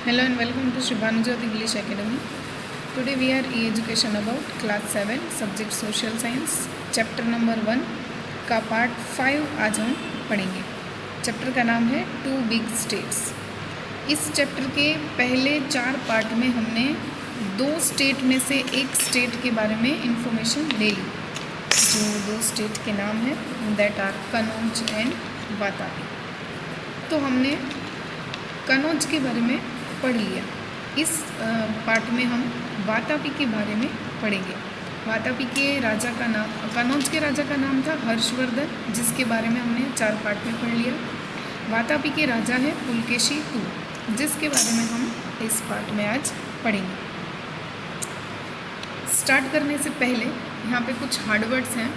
Hello and welcome to Shri Bhanujyoti English Academy. Today we are e-education about class 7 subject social science chapter number 1 का part 5 आज हम पढ़ेंगे। Chapter का नाम है टू बिग स्टेट्स। इस चैप्टर के पहले 4 पार्ट में हमने 2 स्टेट में से एक स्टेट के बारे में इंफॉर्मेशन ले ली। जो 2 स्टेट के नाम हैं that are Kannauj and Vatapi. तो हमने कनौज के बारे में पढ़ लिया। इस पार्ट में हम वातापी के बारे में पढ़ेंगे। वातापी के राजा का नाम, कनौज के राजा का नाम था हर्षवर्धन, जिसके बारे में हमने 4 पार्ट में पढ़ लिया। वातापी के राजा हैं पुलकेशी II, जिसके बारे में हम इस पार्ट में आज पढ़ेंगे। स्टार्ट करने से पहले यहाँ पे कुछ हार्डवर्ड्स हैं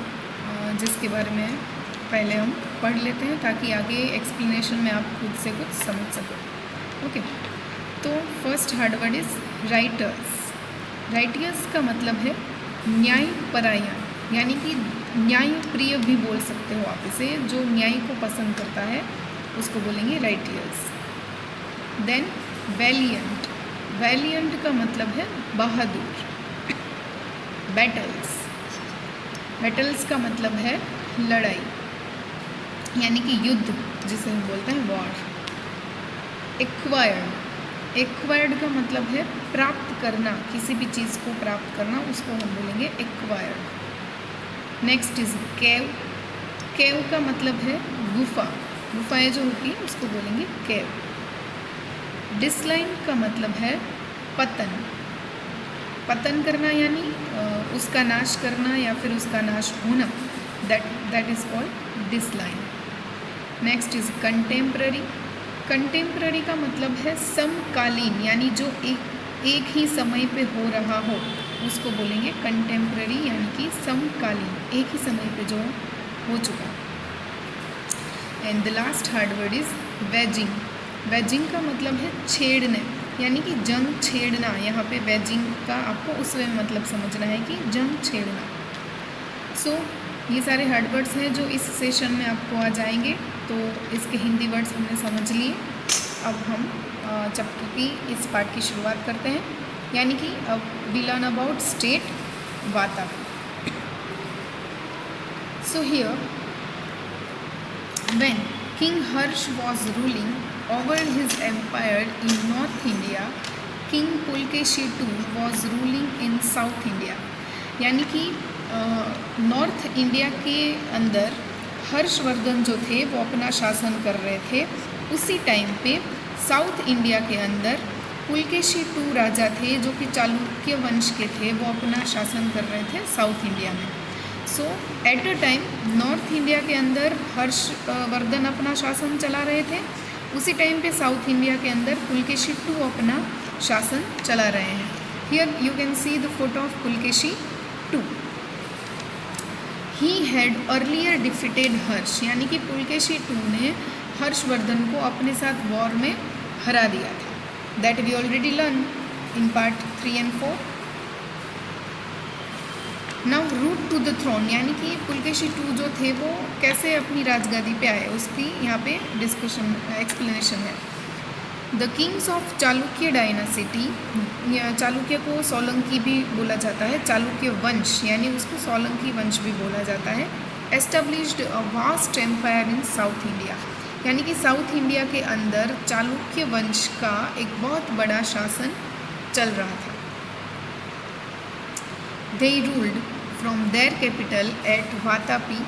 जिसके बारे में पहले हम पढ़ लेते हैं ताकि आगे एक्सप्लेनेशन में आप खुद से कुछ समझ सको। ओके, तो first Harvard is writers. Writers का मतलब है न्यायपरायण, यानी कि न्यायप्रिय भी बोल सकते हो आप इसे। जो न्याय को पसंद करता है उसको बोलेंगे राइटर्स। Then valiant. वैलियंट का मतलब है बहादुर। बैटल्स। बैटल्स का मतलब है लड़ाई, यानी कि युद्ध जिसे हम बोलते हैं वॉर। एक्वायर्ड। एक्वायर्ड का मतलब है प्राप्त करना, किसी भी चीज़ को प्राप्त करना, उसको हम बोलेंगे एक्वायर्ड। नेक्स्ट इज केव। केव का मतलब है गुफा। गुफाएं जो होती हैं उसको बोलेंगे केव। डिसलाइन का मतलब है पतन। पतन करना यानी उसका नाश करना या फिर उसका नाश होना, that is called decline. Next is contemporary. Contemporary का मतलब है समकालीन, यानी जो एक ही समय पे हो रहा हो उसको बोलेंगे कंटेम्प्ररी, यानी कि समकालीन, एक ही समय पे जो हो चुका। And the last Harvard is waging. Waging का मतलब है छेड़ने, यानी कि जंग छेड़ना। यहाँ पे वेजिंग का आपको उस वे में मतलब समझना है कि जंग छेड़ना। सो ये सारे हार्डवर्ड्स हैं जो इस सेशन में आपको आ जाएंगे। तो इसके हिंदी वर्ड्स हमने समझ लिए। अब हम चैप्टर की इस पार्ट की शुरुआत करते हैं, यानी कि अब we learn about state Vatapi. So here when king Harsha was ruling over his empire in North India, king Pulakeshi II was ruling in South India. यानी कि नॉर्थ इंडिया के अंदर हर्षवर्धन जो थे वो अपना शासन कर रहे थे। उसी टाइम पे साउथ इंडिया के अंदर पुलकेशी II राजा थे जो कि चालुक्य वंश के थे, वो अपना शासन कर रहे थे साउथ इंडिया में। So at a time north India के अंदर हर्षवर्धन अपना शासन चला रहे थे, उसी टाइम पे साउथ इंडिया के अंदर पुलकेशी II अपना शासन चला रहे हैं। Here you can see the photo of Pulakeshi II। He had earlier defeated Harsha, यानी कि पुलकेशी II ने हर्षवर्धन को अपने साथ वॉर में हरा दिया था। That we already learn in part 3 and 4। Now root to the throne, यानी कि पुलकेशी II जो थे वो कैसे अपनी राजगादी पे आए, उसकी यहाँ पे डिस्कशन एक्सप्लेनेशन है। The kings of Chalukya dynasty, Chalukya को सोलंकी भी बोला जाता है, चालुक्य वंश यानी उसको सोलंकी वंश भी बोला जाता है। Established a vast empire in South India, यानी कि साउथ इंडिया के अंदर चालुक्य वंश का एक बहुत बड़ा शासन चल रहा था। दे ruled from their capital eight Vatapi,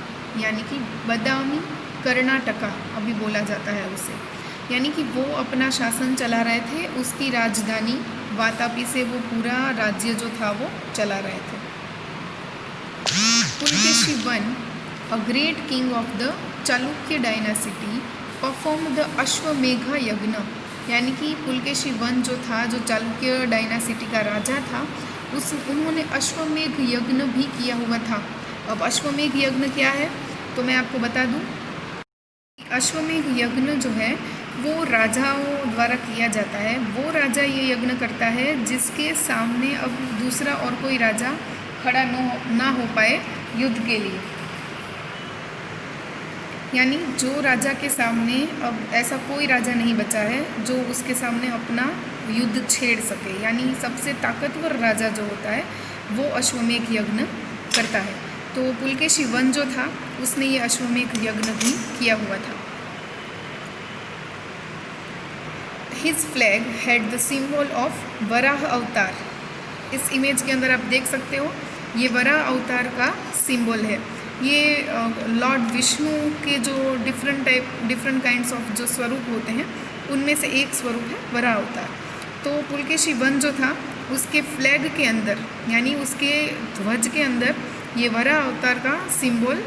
यानी कि बदामी कर्नाटका अभी बोला जाता है उसे, यानी कि वो अपना शासन चला रहे थे, उसकी राजधानी वातापी से वो पूरा राज्य जो था वो चला रहे थे। Pulakeshi I, a great king of the Chalukya dynasty, perform the Ashwamedha yagya, यानी कि पुलकेशी I जो था, जो चालुक्य डायनासिटी का राजा था, उन्होंने अश्वमेघ यज्ञ भी किया हुआ था। अब अश्वमेघ यज्ञ क्या है तो मैं आपको बता दूं। अश्वमेघ यज्ञ जो है वो राजाओं द्वारा किया जाता है। वो राजा ये यज्ञ करता है जिसके सामने अब दूसरा और कोई राजा खड़ा ना हो पाए युद्ध के लिए। यानी जो राजा के सामने अब ऐसा कोई राजा नहीं बचा है जो उसके सामने अपना युद्ध छेड़ सके, यानी सबसे ताकतवर राजा जो होता है वो अश्वमेध यज्ञ करता है। तो पुलकेशी वन जो था उसने ये अश्वमेध यज्ञ भी किया हुआ था। His flag had the symbol of Varaha अवतार। इस इमेज के अंदर आप देख सकते हो ये वराह अवतार का सिंबल है। ये लॉर्ड विष्णु के जो डिफरेंट काइंड्स ऑफ जो स्वरूप होते हैं उनमें से एक स्वरूप है वराह अवतार। तो पुलकेशी वन जो था उसके फ्लैग के अंदर यानी उसके ध्वज के अंदर ये वराह अवतार का सिंबल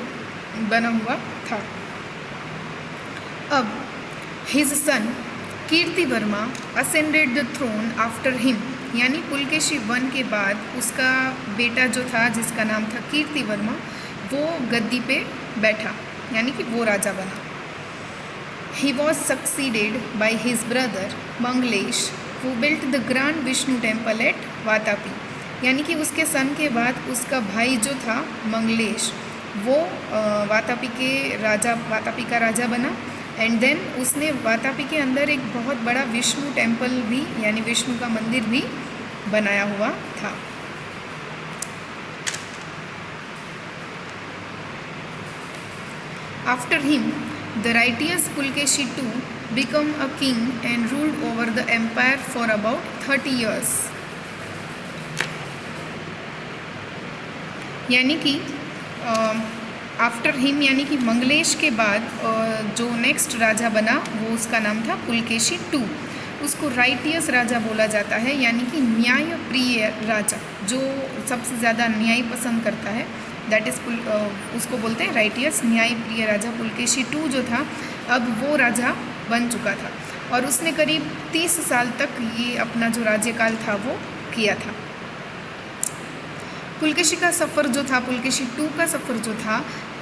बना हुआ था। अब his son Kirtivarma ascended the throne after him, यानी पुलकेशी वन के बाद उसका बेटा जो था जिसका नाम था कीर्तिवर्मा वो गद्दी पे बैठा, यानी कि वो राजा बना। He was succeeded by his brother Mangalesh who built the grand Vishnu temple at Vatapi, यानी कि उसके सन के बाद उसका भाई जो था मंगलेश वो वातापी का राजा बना। एंड देन उसने वातापी के अंदर एक बहुत बड़ा विष्णु टेम्पल भी यानी विष्णु का मंदिर भी बनाया हुआ था। After him the righteous Pulakeshi II became a king and ruled over the empire for about 30 years। यानी कि आफ्टर हिम यानी कि मंगलेश के बाद जो नेक्स्ट राजा बना वो उसका नाम था पुलकेशी II। उसको राइटियस राजा बोला जाता है, यानी कि न्याय प्रिय राजा, जो सबसे ज़्यादा न्याय पसंद करता है, दैट इज़ उसको बोलते हैं राइटियस, न्याय प्रिय राजा। पुलकेशी II जो था अब वो राजा बन चुका था और उसने करीब 30 साल तक ये अपना जो राज्यकाल था वो किया था। पुलकेशी का सफ़र जो था, पुलकेशी II का सफ़र जो था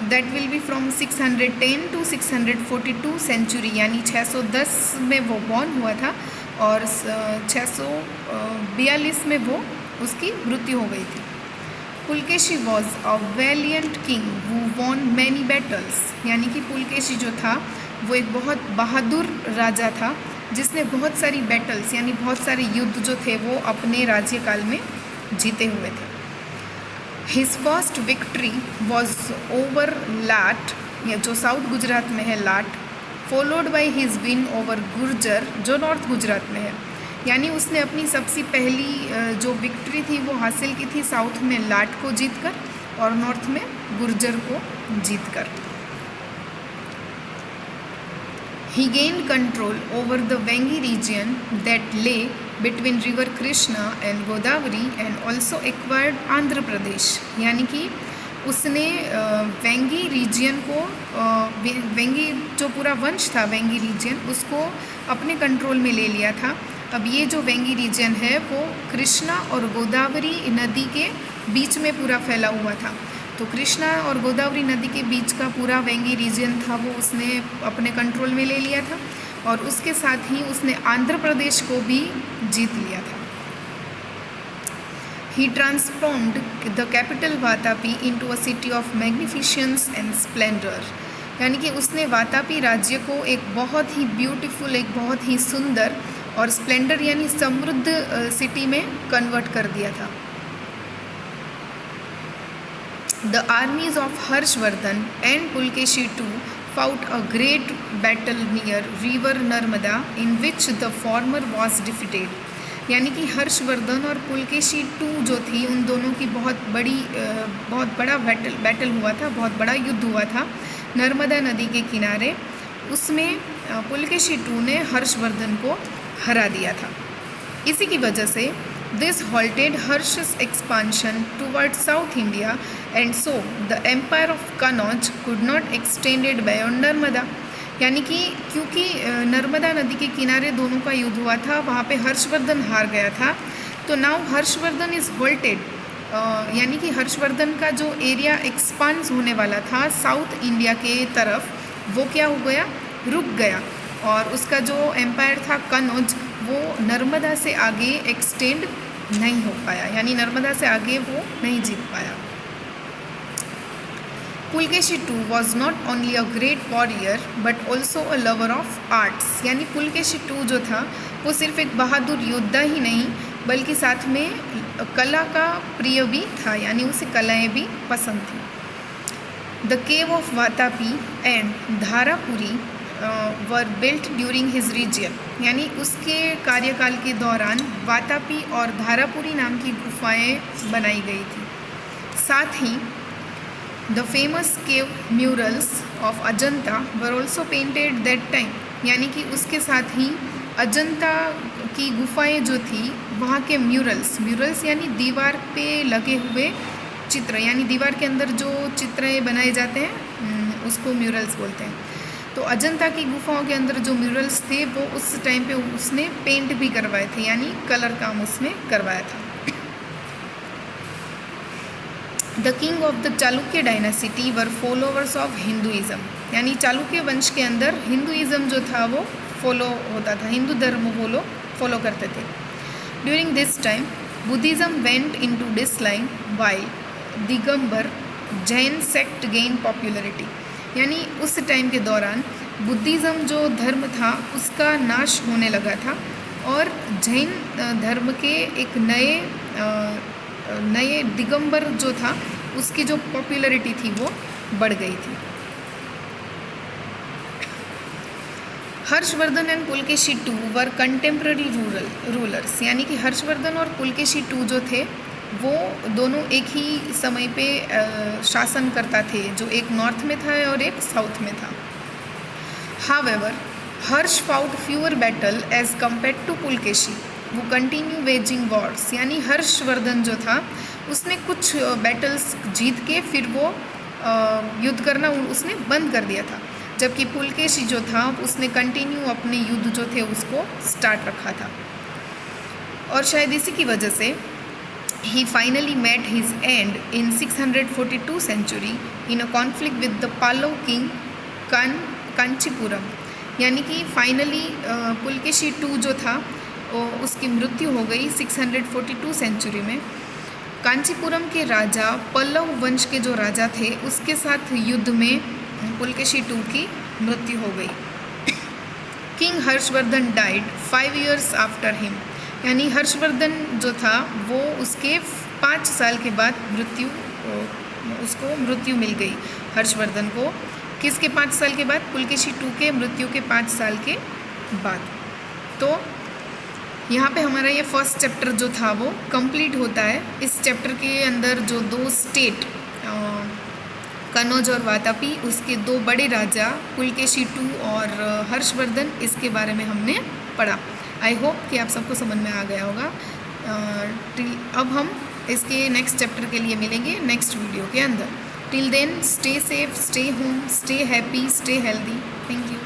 that will be from 610 to 642 century, यानी 610 में वो बॉर्न हुआ था और 642 में वो उसकी मृत्यु हो गई थी। Pulakeshi was a valiant king who won many battles, यानी कि पुलकेशी जो था वो एक बहुत बहादुर राजा था जिसने बहुत सारी बैटल्स यानी बहुत सारे युद्ध जो थे वो अपने राज्यकाल में जीते हुए थे। His first victory was over Lat, जो साउथ गुजरात में है Lat, followed by his win over Gurjara जो नॉर्थ गुजरात में है, यानी उसने अपनी सबसे पहली जो विक्ट्री थी वो हासिल की थी साउथ में लाट को जीतकर और नॉर्थ में गुर्जर को जीतकर। He gained control over the Vengi region that lay between river Krishna and Godavari and also acquired Andhra Pradesh, यानी कि उसने वेंगी रीजन को वेंगी जो पूरा वंश था वेंगी रीजन उसको अपने कंट्रोल में ले लिया था। अब ये जो वेंगी रीजन है वो कृष्णा और गोदावरी नदी के बीच में पूरा फैला हुआ था। तो कृष्णा और गोदावरी नदी के बीच का पूरा वेंगी रीजन था वो उसने अपने कंट्रोल में ले लिया था और उसके साथ ही उसने आंध्र प्रदेश को भी जीत लिया था। He transformed the capital Vatapi into a city of magnificence and splendor, यानी कि उसने वातापी राज्य को एक बहुत ही ब्यूटीफुल, एक बहुत ही सुंदर और स्प्लेंडर यानी समृद्ध सिटी में कन्वर्ट कर दिया था। The armies of Harshvardhan and Pulkeshi II fought a great battle near river Narmada in which the former was defeated, यानी कि हर्षवर्धन और पुलकेशी II जो थी उन दोनों की बहुत बड़ा बैटल हुआ था, बहुत बड़ा युद्ध हुआ था नर्मदा नदी के किनारे। उसमें पुलकेशी II ने हर्षवर्धन को हरा दिया था। इसी की वजह से this halted Harsh's expansion towards South India and so the empire of Kannauj could not extended beyond Narmada, यानी कि क्योंकि नर्मदा नदी के किनारे दोनों का युद्ध हुआ था वहाँ पे हर्षवर्धन हार गया था, तो नाउ हर्षवर्धन इज़ होल्टेड, यानी कि हर्षवर्धन का जो एरिया एक्सपांस होने वाला था साउथ इंडिया के तरफ वो क्या हो गया, रुक गया और उसका जो एम्पायर था कनौज वो नर्मदा से आगे एक्सटेंड नहीं हो पाया, यानी नर्मदा से आगे वो नहीं जीत पाया। Pulakeshi two was not only a great warrior but also a lover of arts, यानी पुलकेशी टू जो था वो सिर्फ एक बहादुर योद्धा ही नहीं बल्कि साथ में कला का प्रिय भी था, यानी उसे कलाएं भी पसंद थी। The cave of Vatapi and Dharapuri were built during his region, यानी उसके कार्यकाल के दौरान वातापी और धारापुरी नाम की गुफाएं बनाई गई थी। साथ ही the famous cave murals of Ajanta were also painted that time, यानी कि उसके साथ ही अजंता की गुफाएं जो थी वहाँ के म्यूरल्स यानी दीवार पे लगे हुए चित्र, यानी दीवार के अंदर जो चित्र बनाए जाते हैं उसको म्यूरल्स बोलते हैं। तो अजंता की गुफाओं के अंदर जो म्यूरल्स थे वो उस टाइम पे उसने पेंट भी करवाए थे, यानी कलर काम उसने करवाया था। The king of the Chalukya dynasty were followers of Hinduism, यानी चालुक्य वंश के अंदर हिंदुइज़्म जो था वो फॉलो होता था, हिंदू धर्म फॉलो करते थे। During this time Buddhism went into decline while Digambar Jain sect gain popularity, यानी उस टाइम के दौरान बुद्धिज़्म जो धर्म था उसका नाश होने लगा था और जैन धर्म के एक नए दिगंबर जो था उसकी जो पॉपुलरिटी थी वो बढ़ गई थी। Harshavardhan and Pulakeshi two were contemporary rulers, यानी कि हर्षवर्धन और पुलकेशी टू जो थे वो दोनों एक ही समय पे शासन करता थे, जो एक नॉर्थ में था और एक साउथ में था। However Harsha fought fewer battle as compare to Pulakeshi, वो कंटिन्यू वेजिंग वॉर्स, यानी हर्षवर्धन जो था उसने कुछ बैटल्स जीत के फिर वो युद्ध करना उसने बंद कर दिया था, जबकि पुलकेशी जो था उसने कंटिन्यू अपने युद्ध जो थे उसको स्टार्ट रखा था। और शायद इसी की वजह से he finally met his end in 642 century in a conflict with the Pallava king Kanchipuram, यानी कि फाइनली पुलकेशी टू जो था उसकी मृत्यु हो गई 642 सेंचुरी में। कांचीपुरम के राजा पल्लव वंश के जो राजा थे उसके साथ युद्ध में पुलकेशी टू की मृत्यु हो गई। King Harshvardhan died 5 years after him, यानी हर्षवर्धन जो था वो उसके 5 साल के बाद उसको मृत्यु मिल गई। हर्षवर्धन को किसके 5 साल के बाद? पुलकेशी टू के मृत्यु के 5 साल के बाद। तो यहाँ पे हमारा ये फर्स्ट चैप्टर जो था वो कंप्लीट होता है। इस चैप्टर के अंदर जो 2 स्टेट कनौज और वातापी, उसके 2 बड़े राजा पुलकेशी टू और हर्षवर्धन, इसके बारे में हमने पढ़ा। आई होप कि आप सबको समझ में आ गया होगा। अब हम इसके नेक्स्ट चैप्टर के लिए मिलेंगे नेक्स्ट वीडियो के अंदर। Till then stay safe, stay home, stay happy, stay healthy. Thank you.